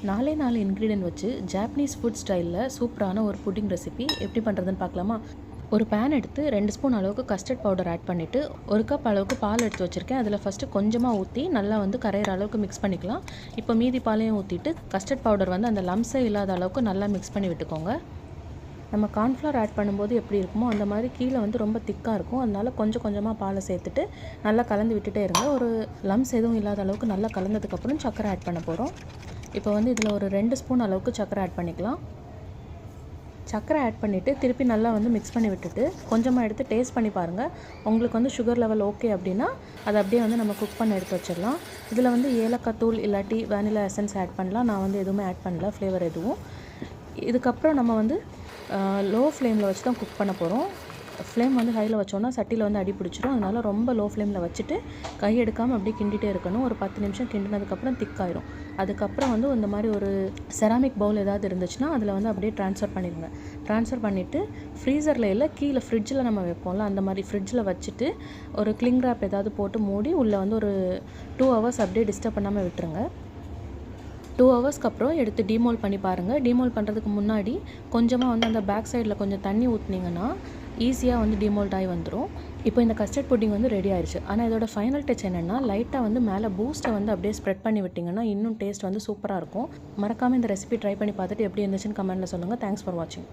4 ingredient வச்சு Japanese food ஸ்டைலில் சூப்பரான ஒரு புட்டிங் ரெசிபி எப்படி பண்ணுறதுன்னு பார்க்கலாமா? ஒரு பேன் எடுத்து 2 ஸ்பூன் அளவுக்கு கஸ்டர்ட் பவுடர் ஆட் பண்ணிவிட்டு 1 கப் அளவுக்கு பால் எடுத்து வச்சுருக்கேன். அதில் ஃபஸ்ட்டு கொஞ்சமாக ஊற்றி நல்லா கரையிற அளவுக்கு மிக்ஸ் பண்ணிக்கலாம். இப்போ மீதி பாலையும் ஊற்றிட்டு கஸ்டர்ட் பவுடர் அந்த லம்ஸே இல்லாத அளவுக்கு நல்லா மிக்ஸ் பண்ணி விட்டுக்கோங்க. நம்ம கார்ன்ஃப்ளவர் ஆட் பண்ணும்போது எப்படி இருக்குமோ அந்த மாதிரி கீழே ரொம்ப திக்காக இருக்கும். அதனால் கொஞ்சம் கொஞ்சமாக பாலை சேர்த்துட்டு நல்லா கலந்து விட்டுட்டே இருங்க. ஒரு லம்ஸ் எதுவும் இல்லாத அளவுக்கு நல்லா கலந்ததுக்கப்புறம் சர்க்கரை ஆட் பண்ண போகிறோம். இப்போ இதில் ஒரு 2 ஸ்பூன் அளவுக்கு சர்க்கரை ஆட் பண்ணிக்கலாம். சர்க்கரை ஆட் பண்ணிவிட்டு திருப்பி நல்லா மிக்ஸ் பண்ணி விட்டுட்டு கொஞ்சமாக எடுத்து டேஸ்ட் பண்ணி பாருங்கள். உங்களுக்கு சுகர் லெவல் ஓகே அப்படின்னா அதை அப்படியே நம்ம குக் பண்ண எடுத்து வச்சிடலாம். இதில் ஏலக்காய் தூள் இல்லாட்டி வேனிலா எசன்ஸ் ஆட் பண்ணலாம். நான் எதுவுமே ஆட் பண்ணல, ஃப்ளேவர் எதுவும். இதுக்கப்புறம் நம்ம லோ ஃப்ளேமில் வச்சு தான் குக் பண்ண போகிறோம். ஃப்ளேம் ஹையில் வச்சோன்னா சட்டியில் அடி பிடிச்சிரும். அதனால் ரொம்ப லோ ஃப்ளேமில் வச்சுட்டு கை எடுக்காமல் அப்படியே கிண்டிகிட்டே இருக்கணும். ஒரு 10 நிமிஷம் கிண்டினதுக்கப்புறம் திக்காயிரும். அதுக்கப்புறம் இந்த மாதிரி ஒரு செராமிக் பவுல் ஏதாவது இருந்துச்சுன்னா அதில் அப்படியே ட்ரான்ஸ்ஃபர் பண்ணிடுங்க. ட்ரான்ஸ்ஃபர் பண்ணிவிட்டு ஃப்ரீசரில் இல்லை கீழே ஃப்ரிட்ஜில் நம்ம வைப்போம்ல, அந்த மாதிரி ஃப்ரிட்ஜில் வச்சுட்டு ஒரு கிளிங் ரேப் ஏதாவது போட்டு மூடி உள்ளே ஒரு 2 ஹவர்ஸ் அப்படியே டிஸ்டர்ப் பண்ணாமல் விட்டுருங்க. 2 ஹவர்ஸ்க்கு அப்புறம் எடுத்து டீமோல் பண்ணி பாருங்கள். டீமோல் பண்ணுறதுக்கு முன்னாடி கொஞ்சமாக அந்த பேக் சைடில் கொஞ்சம் தண்ணி ஊற்றினீங்கன்னா ஈஸியாக டீமோல்ட் ஆகி வந்துடும். இப்போ இந்த கஸ்டர்ட் புட்டிங் ரெடி ஆயிடுச்சு. ஆனால் இதோட ஃபைனல் டச் என்னென்னா லைட்டாக மேலே பூஸ்ட்டை அப்படியே ஸ்ப்ரெட் பண்ணி விட்டிங்கன்னா இன்னும் டேஸ்ட் சூப்பராக இருக்கும். மறக்காமல் இந்த ரெசிபி ட்ரை பண்ணி பார்த்துட்டு எப்படி இருந்துச்சுன்னு கமெண்ட்டில் சொல்லுங்கள். தேங்க்ஸ் ஃபார் வாட்சிங்.